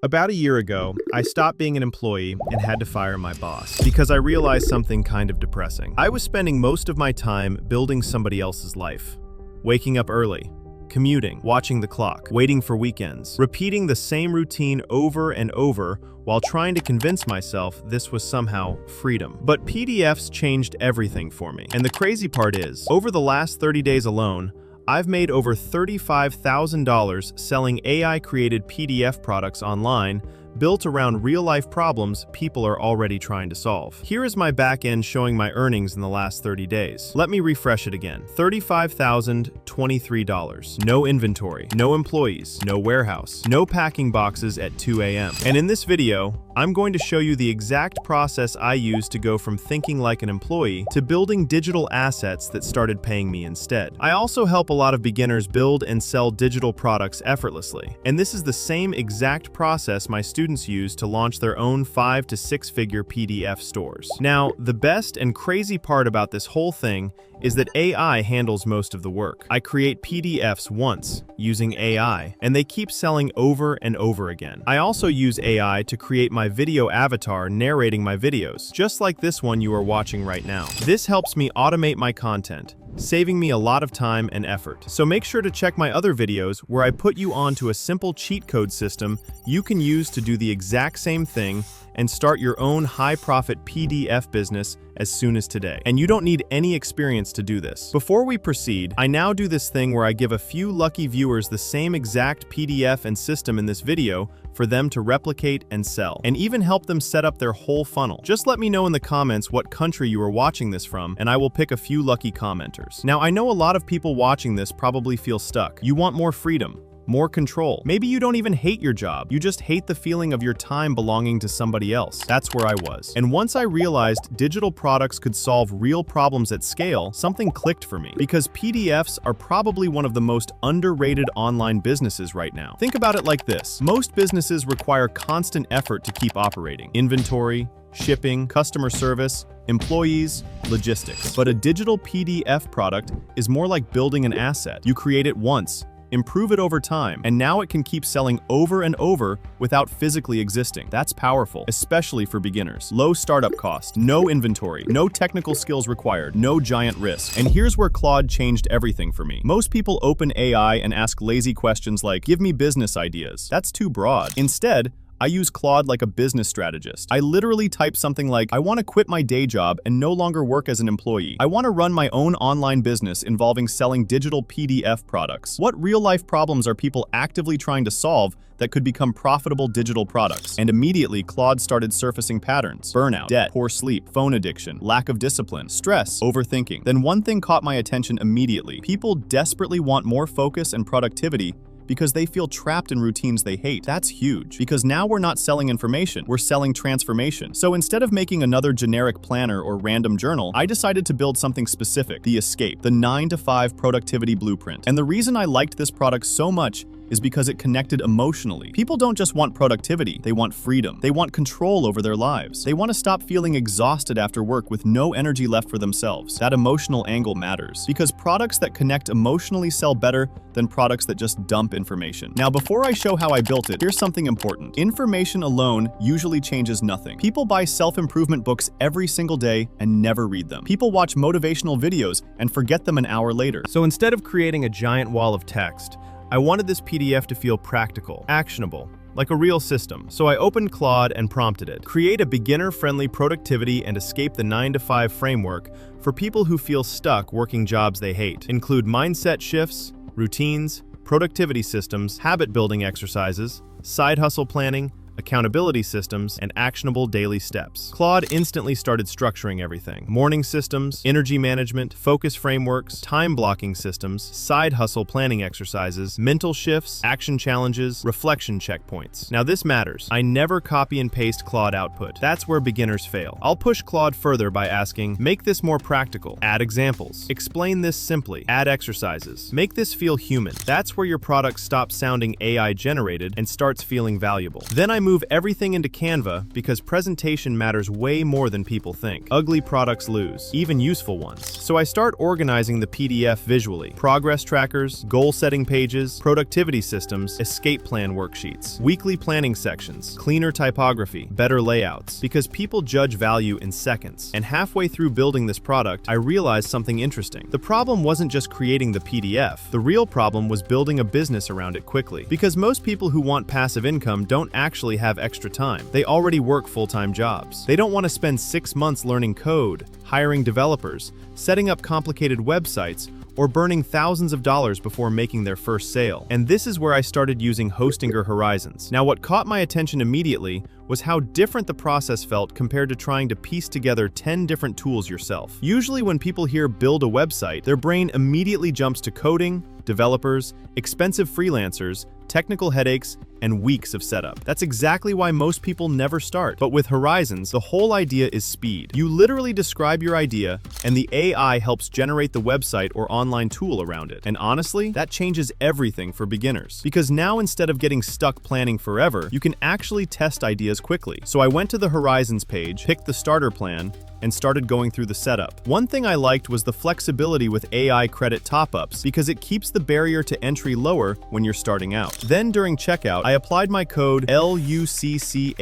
About a year ago, I stopped being an employee and had to fire my boss because I realized something kind of depressing. I was spending most of my time building somebody else's life, waking up early, commuting, watching the clock, waiting for weekends, repeating the same routine over and over while trying to convince myself this was somehow freedom. But PDFs changed everything for me. And the crazy part is, over the last 30 days alone, I've made over $35,000 selling AI-created PDF products online built around real-life problems people are already trying to solve. Here is my back end showing my earnings in the last 30 days. Let me refresh it again. $35,023. No inventory, no employees, no warehouse, no packing boxes at 2 a.m. And in this video, I'm going to show you the exact process I used to go from thinking like an employee to building digital assets that started paying me instead. I also help a lot of beginners build and sell digital products effortlessly. And this is the same exact process my students use to launch their own 5 to 6 figure PDF stores. Now, the best and crazy part about this whole thing is that AI handles most of the work. I create PDFs once using AI, and they keep selling over and over again. I also use AI to create my video avatar narrating my videos, just like this one you are watching right now. This helps me automate my content, saving me a lot of time and effort. So make sure to check my other videos where I put you onto a simple cheat code system you can use to do the exact same thing and start your own high-profit PDF business as soon as today. And you don't need any experience to do this. Before we proceed, I now do this thing where I give a few lucky viewers the same exact PDF and system in this video for them to replicate and sell, and even help them set up their whole funnel. Just let me know in the comments what country you are watching this from, and I will pick a few lucky commenters. Now, I know a lot of people watching this probably feel stuck. You want more freedom, more control. Maybe you don't even hate your job. You just hate the feeling of your time belonging to somebody else. That's where I was. And once I realized digital products could solve real problems at scale, something clicked for me. Because PDFs are probably one of the most underrated online businesses right now. Think about it like this. Most businesses require constant effort to keep operating. Inventory, shipping, customer service, employees, logistics. But a digital PDF product is more like building an asset. You create it once, improve it over time, and now it can keep selling over and over without physically existing. That's powerful, especially for beginners. Low startup cost, no inventory, no technical skills required, no giant risk. And here's where Claude changed everything for me. Most people open AI and ask lazy questions like, "Give me business ideas." That's too broad. Instead, I use Claude like a business strategist. I literally type something like, "I want to quit my day job and no longer work as an employee. I want to run my own online business involving selling digital PDF products. What real-life problems are people actively trying to solve that could become profitable digital products?" And immediately, Claude started surfacing patterns: burnout, debt, poor sleep, phone addiction, lack of discipline, stress, overthinking. Then one thing caught my attention immediately. People desperately want more focus and productivity because they feel trapped in routines they hate. That's huge, because now we're not selling information, we're selling transformation. So instead of making another generic planner or random journal, I decided to build something specific: the Escape, the 9-to-5 productivity blueprint. And the reason I liked this product so much is because it connected emotionally. People don't just want productivity, they want freedom. They want control over their lives. They want to stop feeling exhausted after work with no energy left for themselves. That emotional angle matters, because products that connect emotionally sell better than products that just dump information. Now, before I show how I built it, here's something important. Information alone usually changes nothing. People buy self-improvement books every single day and never read them. People watch motivational videos and forget them an hour later. So instead of creating a giant wall of text, I wanted this PDF to feel practical, actionable, like a real system. So I opened Claude and prompted it: create a beginner-friendly productivity and escape the 9-to-5 framework for people who feel stuck working jobs they hate. Include mindset shifts, routines, productivity systems, habit-building exercises, side hustle planning, accountability systems, and actionable daily steps. Claude instantly started structuring everything: morning systems, energy management, focus frameworks, time blocking systems, side hustle planning exercises, mental shifts, action challenges, reflection checkpoints. Now this matters. I never copy and paste Claude output. That's where beginners fail. I'll push Claude further by asking, make this more practical, add examples, explain this simply, add exercises, make this feel human. That's where your product stops sounding AI generated and starts feeling valuable. Then I moved move everything into Canva because presentation matters way more than people think. Ugly products lose, even useful ones. So I start organizing the PDF visually. Progress trackers, goal-setting pages, productivity systems, escape plan worksheets, weekly planning sections, cleaner typography, better layouts, because people judge value in seconds. And halfway through building this product, I realized something interesting. The problem wasn't just creating the PDF. The real problem was building a business around it quickly. Because most people who want passive income don't actually have extra time. They already work full-time jobs. They don't want to spend 6 months learning code, hiring developers, setting up complicated websites, or burning thousands of dollars before making their first sale. And this is where I started using Hostinger Horizons. Now, what caught my attention immediately was how different the process felt compared to trying to piece together 10 different tools yourself. Usually when people hear build a website, their brain immediately jumps to coding, developers, expensive freelancers, technical headaches, and weeks of setup. That's exactly why most people never start. But with Horizons, the whole idea is speed. You literally describe your idea, and the AI helps generate the website or online tool around it. And honestly, that changes everything for beginners. Because now instead of getting stuck planning forever, you can actually test ideas quickly. So I went to the Horizons page, picked the starter plan, and started going through the setup. One thing I liked was the flexibility with AI credit top-ups because it keeps the barrier to entry lower when you're starting out. Then during checkout, I applied my code LUCCAHH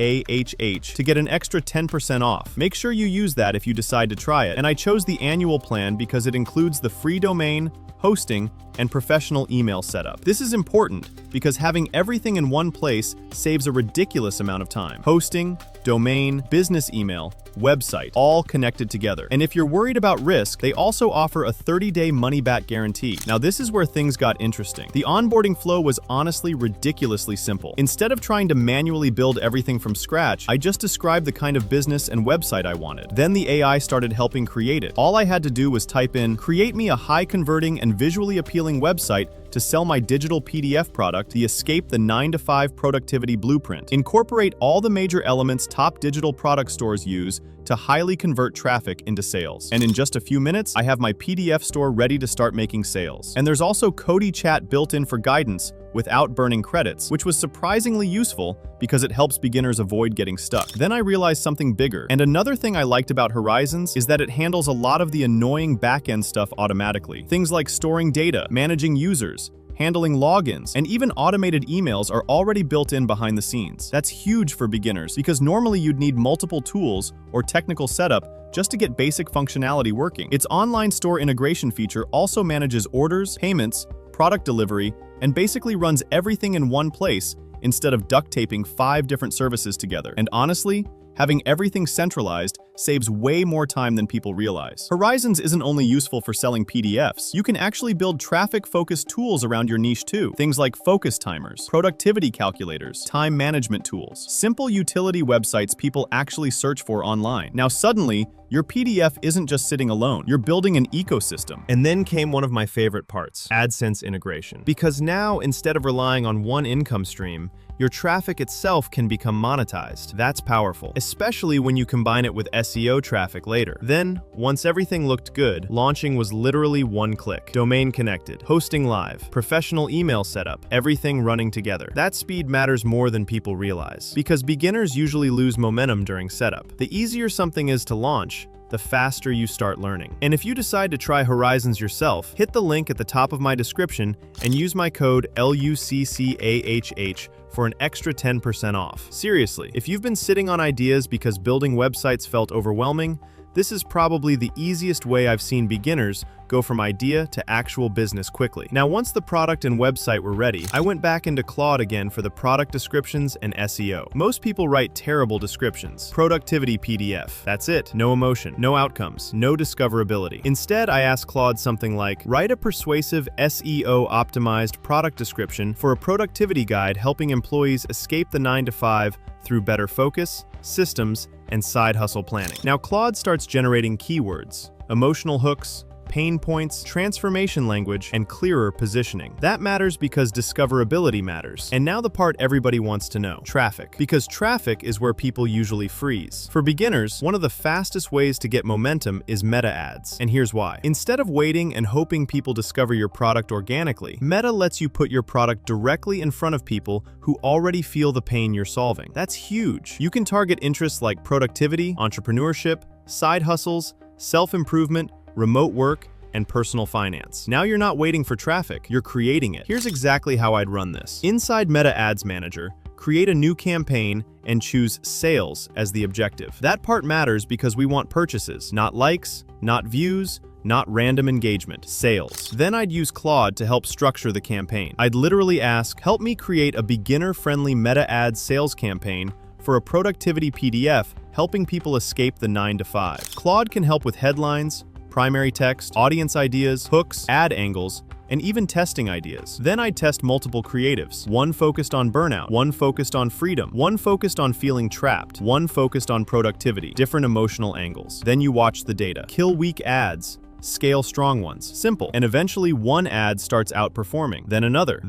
to get an extra 10% off. Make sure you use that if you decide to try it. And I chose the annual plan because it includes the free domain, hosting, and professional email setup. This is important because having everything in one place saves a ridiculous amount of time. Hosting, domain, business email, website, all connected together. And if you're worried about risk, they also offer a 30-day money-back guarantee. Now, this is where things got interesting. The onboarding flow was honestly ridiculously simple. Instead of trying to manually build everything from scratch, I just described the kind of business and website I wanted. Then the AI started helping create it. All I had to do was type in, "Create me a high-converting and visually appealing website to sell my digital PDF product, the Escape the 9-to-5 Productivity Blueprint. Incorporate all the major elements top digital product stores use to highly convert traffic into sales." And in just a few minutes, I have my PDF store ready to start making sales. And there's also Cody Chat built in for guidance without burning credits, which was surprisingly useful because it helps beginners avoid getting stuck. Then I realized something bigger. And another thing I liked about Horizons is that it handles a lot of the annoying back-end stuff automatically. Things like storing data, managing users, handling logins, and even automated emails are already built in behind the scenes. That's huge for beginners because normally you'd need multiple tools or technical setup just to get basic functionality working. Its online store integration feature also manages orders, payments, product delivery, and basically runs everything in one place instead of duct taping 5 different services together. And honestly, having everything centralized saves way more time than people realize. Horizons isn't only useful for selling PDFs. You can actually build traffic-focused tools around your niche too. Things like focus timers, productivity calculators, time management tools, simple utility websites people actually search for online. Now suddenly, your PDF isn't just sitting alone. You're building an ecosystem. And then came one of my favorite parts, AdSense integration. Because now, instead of relying on one income stream, your traffic itself can become monetized. That's powerful, especially when you combine it with SEO traffic later. Then, once everything looked good, launching was literally one click. Domain connected, hosting live, professional email setup, everything running together. That speed matters more than people realize, because beginners usually lose momentum during setup. The easier something is to launch, the faster you start learning. And if you decide to try Horizons yourself, hit the link at the top of my description and use my code LUCCAHH for an extra 10% off. Seriously, if you've been sitting on ideas because building websites felt overwhelming, this is probably the easiest way I've seen beginners go from idea to actual business quickly. Now, once the product and website were ready, I went back into Claude again for the product descriptions and SEO. Most people write terrible descriptions. Productivity PDF. That's it. No emotion, no outcomes, no discoverability. Instead, I asked Claude something like, write a persuasive SEO-optimized product description for a productivity guide helping employees escape the 9-to-5 through better focus, systems, and side hustle planning. Now, Claude starts generating keywords, emotional hooks, pain points, transformation language, and clearer positioning. That matters because discoverability matters. And now the part everybody wants to know: traffic. Because traffic is where people usually freeze. For beginners, one of the fastest ways to get momentum is meta ads. And here's why. Instead of waiting and hoping people discover your product organically, Meta lets you put your product directly in front of people who already feel the pain you're solving. That's huge. You can target interests like productivity, entrepreneurship, side hustles, self-improvement, remote work, and personal finance. Now you're not waiting for traffic, you're creating it. Here's exactly how I'd run this. Inside Meta Ads Manager, create a new campaign and choose sales as the objective. That part matters because we want purchases, not likes, not views, not random engagement, sales. Then I'd use Claude to help structure the campaign. I'd literally ask, help me create a beginner-friendly meta ads sales campaign for a productivity PDF helping people escape the 9-to-5. Claude can help with headlines, primary text, audience ideas, hooks, ad angles, and even testing ideas. Then I'd test multiple creatives. One focused on burnout, one focused on freedom, one focused on feeling trapped, one focused on productivity, different emotional angles. Then you watch the data. Kill weak ads, scale strong ones. Simple. And eventually one ad starts outperforming, then another,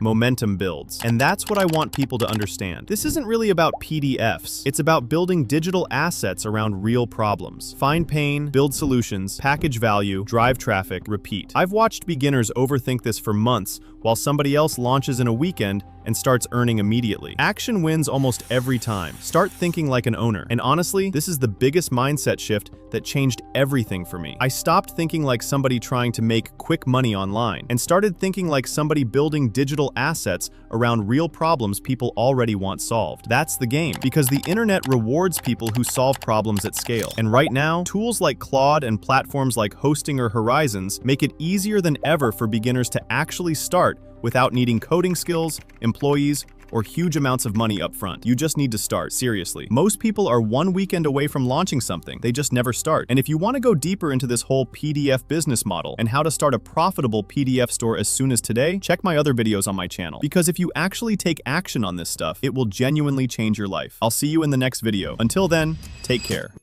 momentum builds. And that's what I want people to understand. This isn't really about PDFs. It's about building digital assets around real problems. Find pain, build solutions, package value, drive traffic, repeat. I've watched beginners overthink this for months while somebody else launches in a weekend and starts earning immediately. Action wins almost every time. Start thinking like an owner. And honestly, this is the biggest mindset shift that changed everything for me. I stopped thinking like somebody trying to make quick money online and started thinking like somebody building digital assets around real problems people already want solved. That's the game, because the internet rewards people who solve problems at scale. And right now, tools like Claude and platforms like Hosting or Horizons make it easier than ever for beginners to actually start without needing coding skills, employees, or huge amounts of money up front. You just need to start, seriously. Most people are one weekend away from launching something. They just never start. And if you want to go deeper into this whole PDF business model and how to start a profitable PDF store as soon as today, check my other videos on my channel. Because if you actually take action on this stuff, it will genuinely change your life. I'll see you in the next video. Until then, take care.